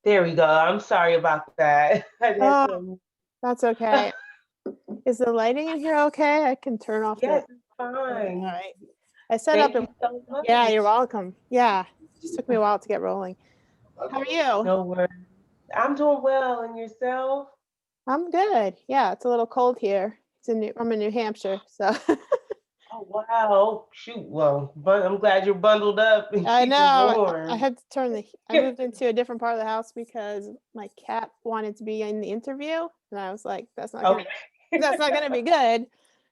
There we go. I'm sorry about that. Oh, that's okay. Is the lighting in here okay? I can turn off Yes, the. it's All fine. right. I set up Thank a. you so Yeah, you're much. welcome. Yeah, just took me a while to get rolling. How are you? No worries. I'm doing well. And yourself? I'm good. Yeah, it's a little cold here. I'm in New Hampshire, so Oh, wow. Shoot. Well, I'm glad you're bundled up and I keeping know. I warm. had to turn the. I moved into a different part of the house because my cat wanted to be in the interview, and I was like, Okay. that's not gonna be good.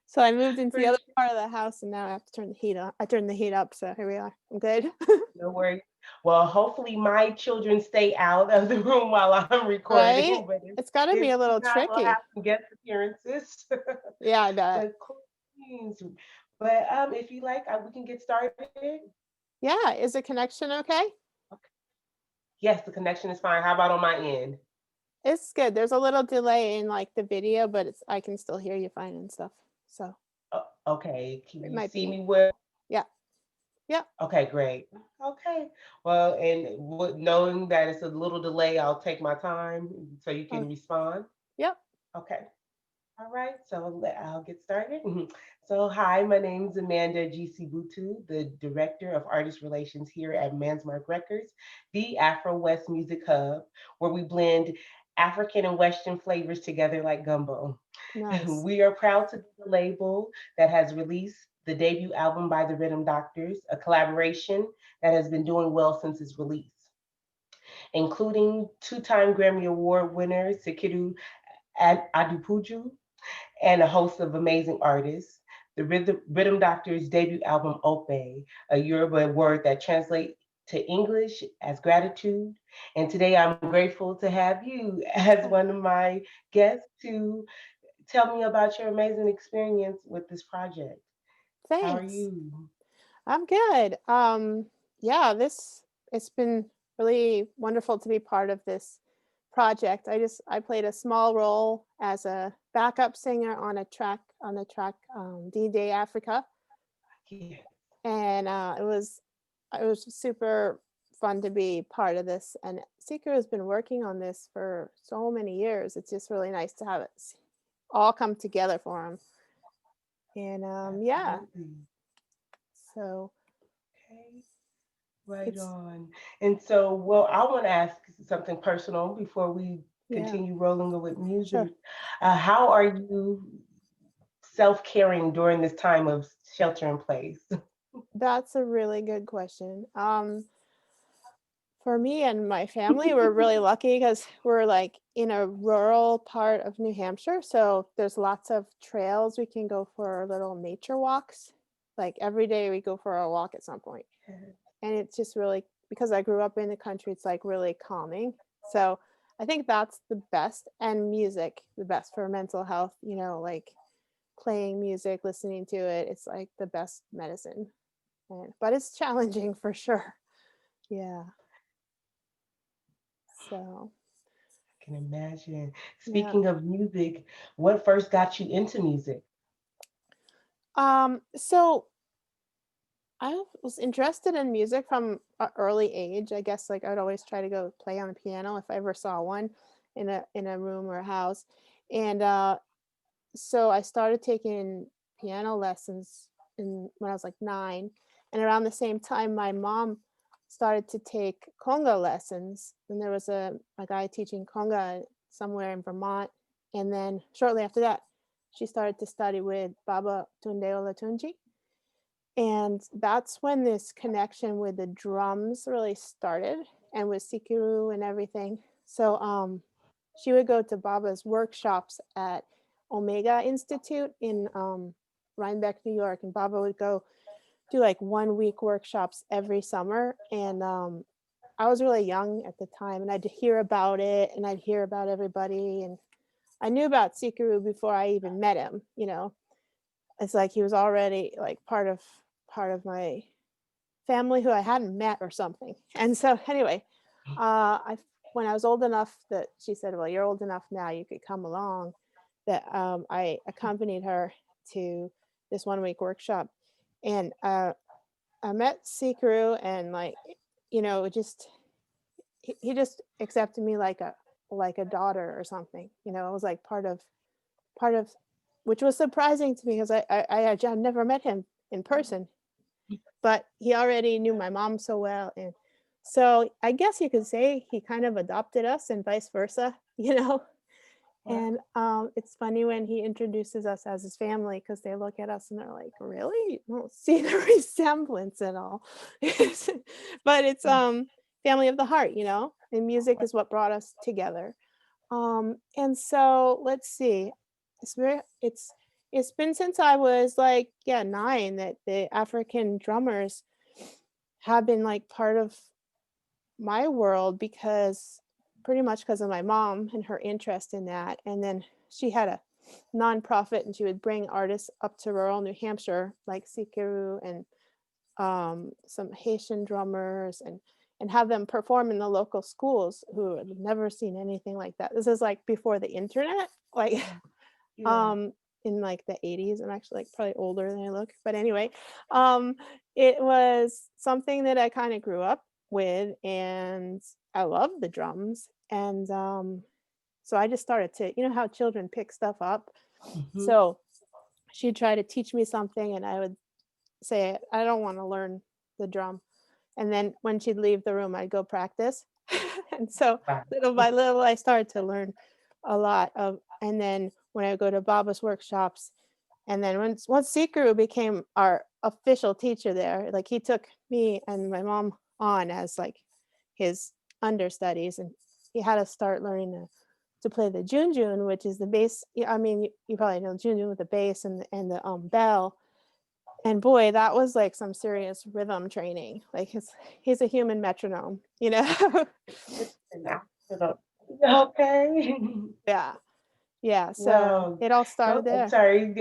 So I moved into For the other sure. part of the house, and now I have to turn the heat on. I turned the heat up, so here we are. I'm good. No worries. Well, hopefully my children stay out of the room while I'm Right? recording, but It's got to be if a little not, we'll have tricky. some guest appearances. Yeah, I bet. But cool beans. But if you like, we can get started. Yeah, is the connection okay? Okay. Yes, the connection is fine. How about on my end? It's good. There's a little delay in like the video, but I can still hear you fine and stuff. So Okay. Can it you might see be. me well? Yeah. Yeah. Okay, great. Okay. Well, and knowing that it's a little delay, I'll take my time so you Oh, can respond. yep. Okay. All right, so I'll get started. So, hi, my name is Amanda G.C. Butu, the Director of Artist Relations here at MansMark Records, the Afro West Music Hub, where we blend African and Western flavors together like gumbo. Nice. We are proud to be the label that has released the debut album by the Rhythm Doctors, a collaboration that has been doing well since its release, including two-time Grammy Award winner Sikiru Adupuju and a host of amazing artists. The Rhythm Doctors debut album Ope, a Yoruba word that translates to English as gratitude. And today I'm grateful to have you as Oh, one of my guests to tell me about your amazing experience with this project. How are thanks. you? I'm good. Yeah, it's been really wonderful to be part of this project. I played a small role as a backup singer on the track D Day Africa, Yeah. and it was super fun to be part of this. And Seeker has been working on this for so many years. It's just really nice to have it all come together for him. And yeah, Absolutely. so Okay. Right it's on. And so, well, I want to ask something personal before we yeah, continue rolling with sure. music. How are you self-caring during this time of shelter in place? That's a really good question. For me and my family, we're really lucky because we're like in a rural part of New Hampshire. So there's lots of trails we can go for little nature walks. Like every day we go for a walk at some point. And it's just really, because I grew up in the country, it's like really calming. So I think that's the best. And music, the best for mental health, like playing music, listening to it. It's like the best medicine. But it's challenging for sure. Yeah. So, I can imagine. yeah. Speaking of music, what first got you into music? So I was interested in music from an early age. I guess like I'd always try to go play on the piano if I ever saw one in a room or a house. And so I started taking piano lessons when I was like 9. And around the same time my mom started to take conga lessons. And there was a guy teaching conga somewhere in Vermont. And then shortly after that, she started to study with Baba Tunde Olatunji. And that's when this connection with the drums really started, and with Sikiru and everything. So she would go to Baba's workshops at Omega Institute in Rhinebeck, New York, and Baba would go do like 1 week workshops every summer. And I was really young at the time, and I'd hear about it, and I'd hear about everybody, and I knew about Sikiru before I even met him. It's like he was already like part of my family who I hadn't met or something. And so anyway, I when I was old enough that she said, "Well, you're old enough now, you could come along." That I accompanied her to this 1 week workshop, and I met Sikru, and like, it just he just accepted me like a daughter or something. You know, it was like part of which was surprising to me because I never met him in person, but he already knew my mom so well. And so I guess you could say he kind of adopted us and vice versa, you know. Wow. And it's funny when he introduces us as his family because they look at us and they're like, "Really? You don't see the resemblance at all." But it's family of the heart, you know. And music is what brought us together. And so let's see. It's very it's been since I was like, yeah, 9 that the African drummers have been like part of my world because pretty much because of my mom and her interest in that. And then she had a nonprofit and she would bring artists up to rural New Hampshire, like Sikiru and some Haitian drummers and have them perform in the local schools who had never seen anything like that. This is like before the internet, like Yeah. in like the 80s. I'm actually like probably older than I look, but anyway, um it was something that I kind of grew up with, and I love the drums. And so I just started to, you know how children pick stuff up. Hmm. So she'd try to teach me something and I would say I don't want to learn the drum, and then when she'd leave the room I'd go practice. And so Wow. little by little I started to learn a lot of. And then when I go to Baba's workshops, and then once Sikru became our official teacher there, like he took me and my mom on as like his understudies, and he had us start learning to play the junjun, which is the bass. I mean, you probably know junjun with the bass and the bell. And boy, that was like some serious rhythm training. Like he's a human metronome, you know? It's an accident. Okay. Yeah. Yeah. So Wow. it all No, started I'm there. sorry.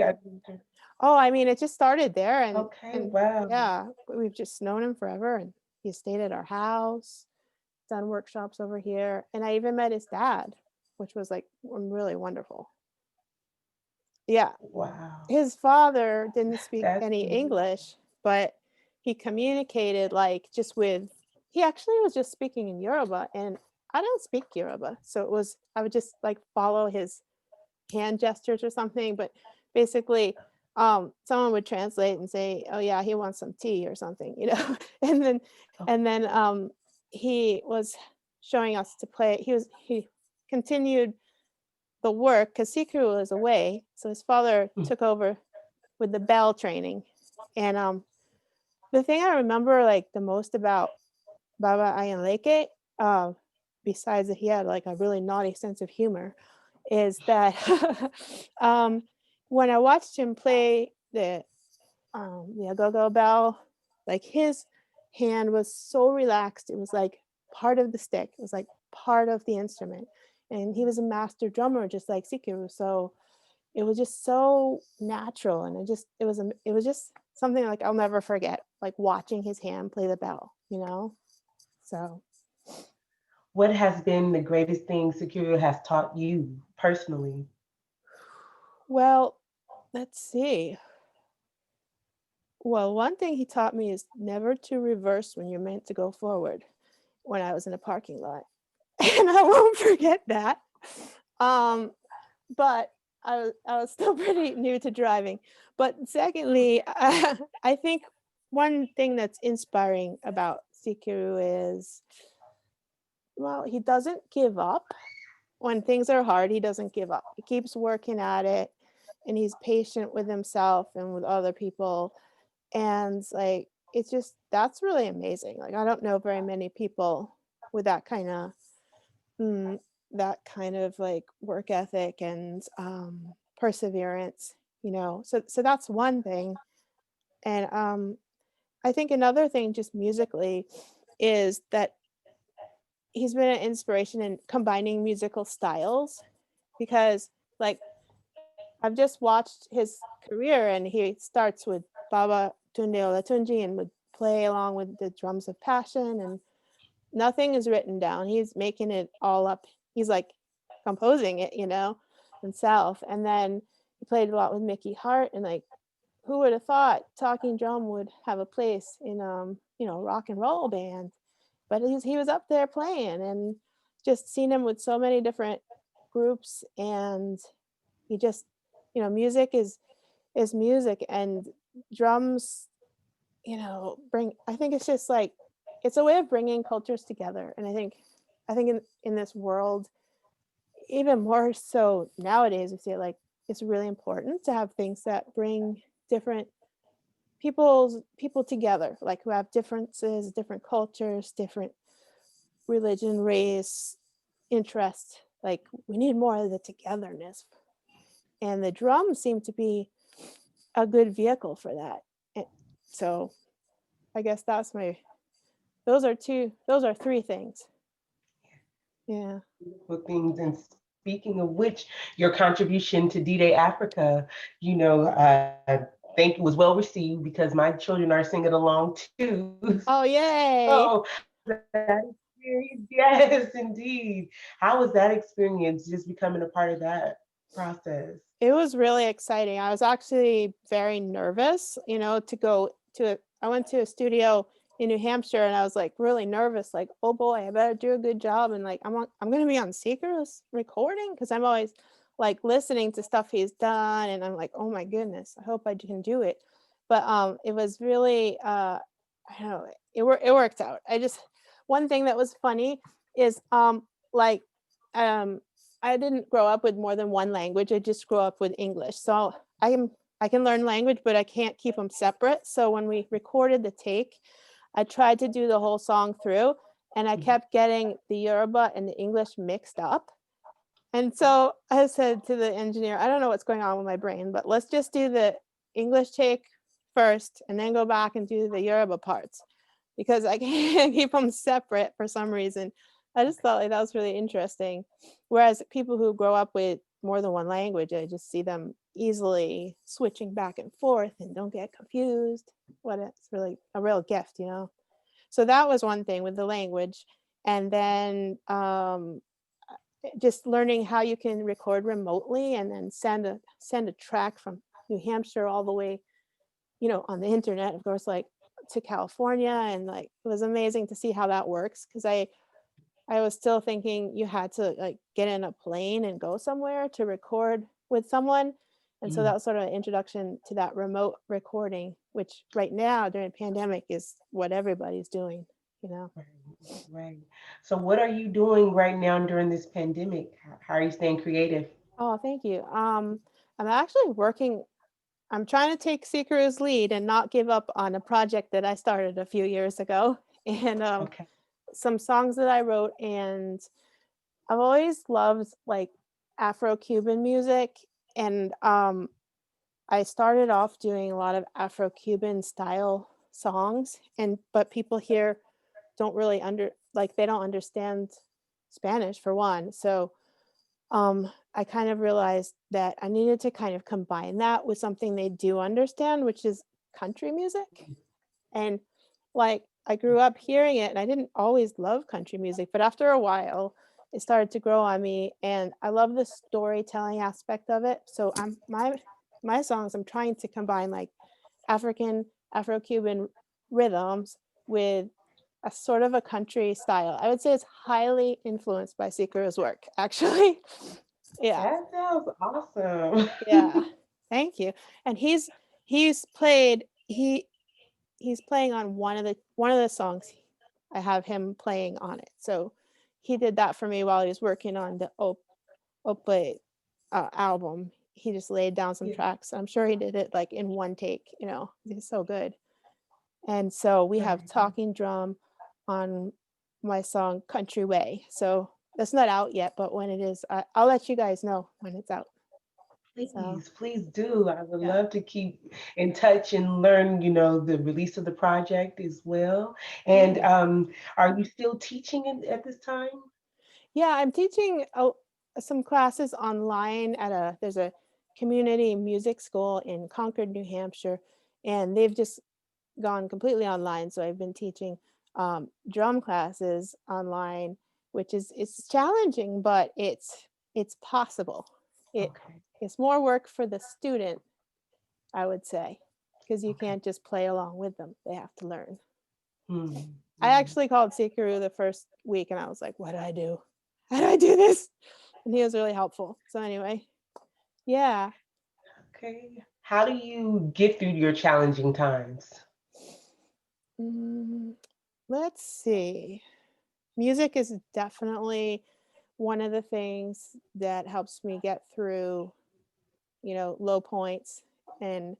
Oh, I mean, it just started there, Okay. and Wow. yeah, we've just known him forever, and he stayed at our house, done workshops over here, and I even met his dad, which was like really wonderful. Yeah, Wow. his father didn't speak That's any English, but he communicated like just with. He actually was just speaking in Yoruba, and I don't speak Yoruba, so it was I would just like follow his hand gestures or something. But basically someone would translate and say, oh yeah, he wants some tea or something, you know. and then and then he was showing us to play. He continued the work because Sikru was away, so his father okay. took over with the bell training. And the thing I remember like the most about Baba Ayanleke, uh, besides that he had like a really naughty sense of humor, is that um, when I watched him play the go-go bell, like his hand was so relaxed. It was like part of the stick. It was like part of the instrument. And he was a master drummer, just like Sikiru. So it was just so natural, and it was just something like I'll never forget, like watching his hand play the bell, you know. So What has been the greatest thing Secure has taught you personally? well, let's see. Well, one thing he taught me is never to reverse when you're meant to go forward when I was in a parking lot. And I won't forget that. Um, but I was still pretty new to driving. But secondly, I think one thing that's inspiring about Sikiru is, well, he doesn't give up. When things are hard, he doesn't give up. He keeps working at it, and he's patient with himself and with other people. And like it's just that's really amazing. Like I don't know very many people with mm, that kind of like work ethic and perseverance, you know. So that's one thing. And I think another thing just musically is that he's been an inspiration in combining musical styles, because like I've just watched his career, and he starts with Baba Tunde Olatunji and would play along with the drums of passion, and nothing is written down. He's making it all up. He's like composing it, you know, himself. And then he played a lot with Mickey Hart, and like who would have thought talking drum would have a place in you know, rock and roll band. but he was up there playing, and just seen him with so many different groups. And he just, music is music, and drums, bring, I think it's just like, it's a way of bringing cultures together. And I think in this world, even more so nowadays, we see it like, it's really important to have things that bring different people together, like who have differences, different cultures, different religion, race, interest. Like, we need more of the togetherness, and the drums seem to be a good vehicle for that. And so I guess those are three things. Yeah. Beautiful things. And speaking of which, your contribution to D-Day Africa, thank you, was well received because my children are singing along too. Oh, So yay. that experience, yes, indeed. How was that experience, just becoming a part of that process? It was really exciting. I was actually very nervous, to go to I went to a studio in New Hampshire, and I was like really nervous, like, oh boy, I better do a good job. And like, I'm going to be on Seeker's recording, because I'm always like listening to stuff he's done, and I'm like, oh my goodness, I hope I can do it. But it was really I don't know, it worked out. One thing that was funny is like um I didn't grow up with more than one language. I just grew up with English. So I can learn language, but I can't keep them separate. So when we recorded the take, I tried to do the whole song through, and I kept getting the Yoruba and the English mixed up. And so I said to the engineer, I don't know what's going on with my brain, but let's just do the English take first and then go back and do the Yoruba parts, because I can't keep them separate for some reason. I just thought like that was really interesting. Whereas people who grow up with more than one language, I just see them easily switching back and forth and don't get confused. It's really a real gift. So that was one thing with the language. And then just learning how you can record remotely and then send a track from New Hampshire all the way, on the internet, of course, like to California. And like, it was amazing to see how that works, because I was still thinking you had to like get in a plane and go somewhere to record with someone. And so that was sort of an introduction to that remote recording, which right now during the pandemic is what everybody's doing. Right. So what are you doing right now during this pandemic? How are you staying creative? Oh, thank you. I'm actually working. I'm trying to take Seeker's lead and not give up on a project that I started a few years ago, and Okay. some songs that I wrote. And I've always loved like Afro-Cuban music, and I started off doing a lot of Afro-Cuban style songs, but people here don't really they don't understand Spanish, for one. So I kind of realized that I needed to kind of combine that with something they do understand, which is country music. And like, I grew up hearing it, and I didn't always love country music, but after a while it started to grow on me, and I love the storytelling aspect of it. So my songs, I'm trying to combine like Afro-Cuban rhythms with a sort of a country style. I would say it's highly influenced by Seeker's work, actually. Yeah. That sounds awesome. Yeah. Thank you. And he's played he's playing on one of the songs. I have him playing on it. So he did that for me while he was working on the Ope album. He just laid down some Yeah. tracks. I'm sure he did it like in one take. He's so good. And so we have talking drum on my song Country Way. So that's not out yet, but when it is, I'll let you guys know when it's out. So Please do. I would yeah. love to keep in touch and learn, the release of the project as well. And Yeah. are you still teaching at this time? Yeah, I'm teaching some classes online there's a community music school in Concord, New Hampshire, and they've just gone completely online. So I've been teaching drum classes online, which it's challenging, but it's possible. It Okay. it's more work for the student, I would say, because you Okay. can't just play along with them. They have to learn. Hmm. I actually called Sikaru the first week and I was like, what do I do? How do I do this? And he was really helpful. So anyway, yeah. Okay. How do you get through your challenging times? Mm, let's see. Music is definitely one of the things that helps me get through, low points and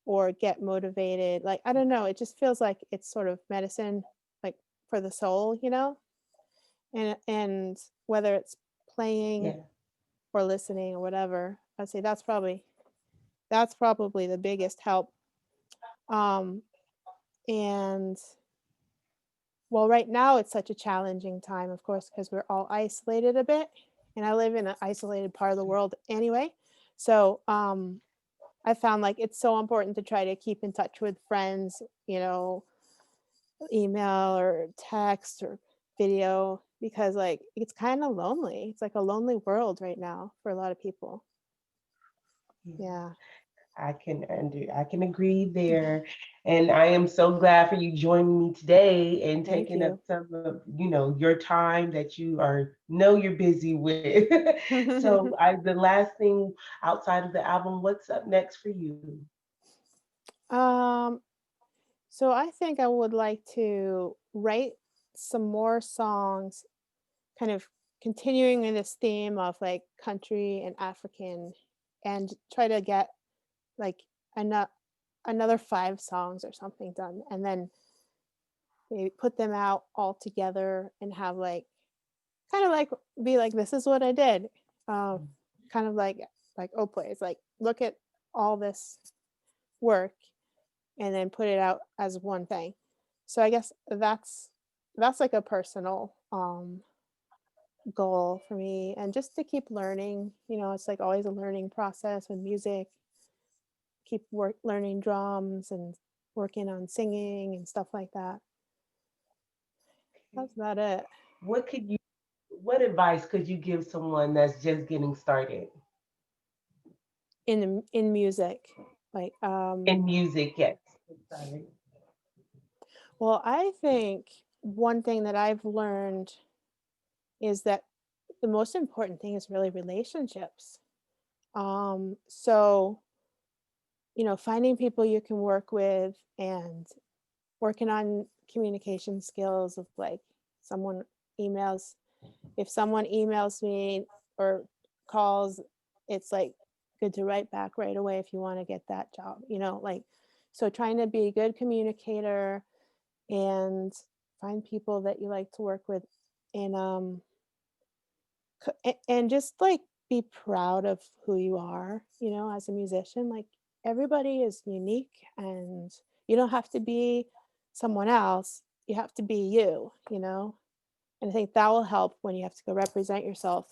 or get motivated. Like, I don't know, it just feels like it's sort of medicine, like for the soul, and whether it's playing Yeah. or listening or whatever, I'd say that's probably the biggest help. Um, and well, right now it's such a challenging time, of course, because we're all isolated a bit, and I live in an isolated part of the world anyway. So I found like it's so important to try to keep in touch with friends, email or text or video, because like it's kind of lonely. It's like a lonely world right now for a lot of people. Yeah. Yeah. I can agree there. And I am so glad for you joining me today and Thank taking up you. some of, your time that you are know you're busy with. So the last thing outside of the album, what's up next for you? um so I think I would like to write some more songs, kind of continuing in this theme of like country and African, and try to get like another 5 songs or something done, and then maybe put them out all together and have like kind of like be like, this is what I did. uh, Kind of like Oprah, it's like, look at all this work and then put it out as one thing. So I guess that's like a personal goal for me, and just to keep learning. It's like always a learning process with music. Keep learning drums and working on singing and stuff like that. That's about it. What could you what advice could you give someone that's just getting started In music, like in music? Yes. Sorry. well, I think one thing that I've learned is that the most important thing is really relationships. So finding people you can work with and working on communication skills of like someone emails if someone emails me or calls, it's like good to write back right away if you want to get that job, like, so trying to be a good communicator and find people that you like to work with, and and just like be proud of who you are, as a musician. Like, everybody is unique, and you don't have to be someone else. You have to be you, and I think that will help when you have to go represent yourself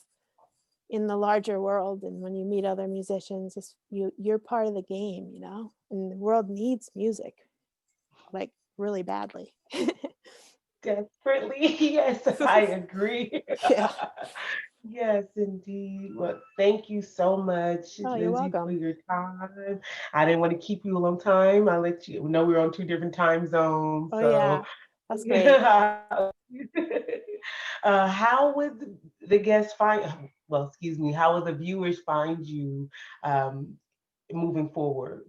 in the larger world, and when you meet other musicians, it's you're part of the game, and the world needs music, like, really badly. Desperately. Yes, I agree. Yeah. Yes, indeed. Well, thank you so much, Oh, you're Lindsay, for welcome. your time. I didn't want to keep you a long time. I let you know we're on two different time zones. Oh So, yeah, that's great. yeah. How would the guests find, well, excuse me, how will the viewers find you um, moving forward?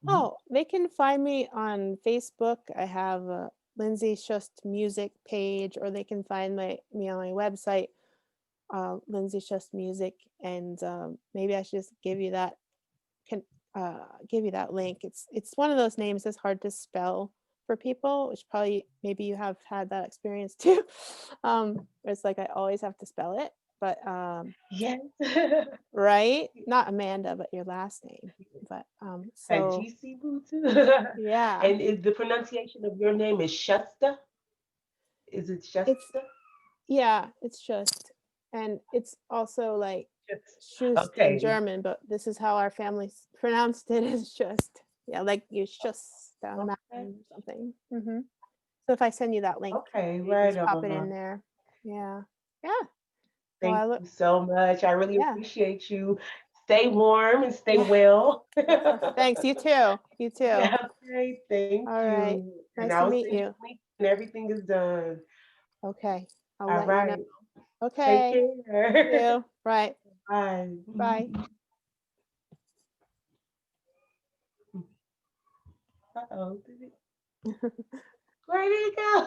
Mhm. Oh, they can find me on Facebook. I have a Lindsey Schust music page, or they can find me on my website, Lindsey Schust Music, and maybe I should just can give you that link. It's one of those names that's hard to spell for people, which probably maybe you have had that experience too. Where it's like I always have to spell it, but Yes. right, not Amanda, but your last name. But At so GC Boots. yeah, And is the pronunciation of your name is Shusta? Is it it's Shusta? yeah, it's just, and it's also like Just Schust in okay. German, but this is how our family pronounced it, as just. Yeah, like you just down a Okay. mountain or something. So if I send you that link, Okay, you right just pop it in on. there. Yeah. Yeah. Well, Thank I look. you so much. I really Yeah. appreciate you. Stay warm and stay Yeah. well. Thanks. You too. You too. Yeah, okay, thank All right. you. And Nice to I'll meet send you you. a link and everything is done. Okay. I'll All let you know. right. Take Okay. Thank care. you. Right. Bye. Bye. Uh-oh. Where did it go?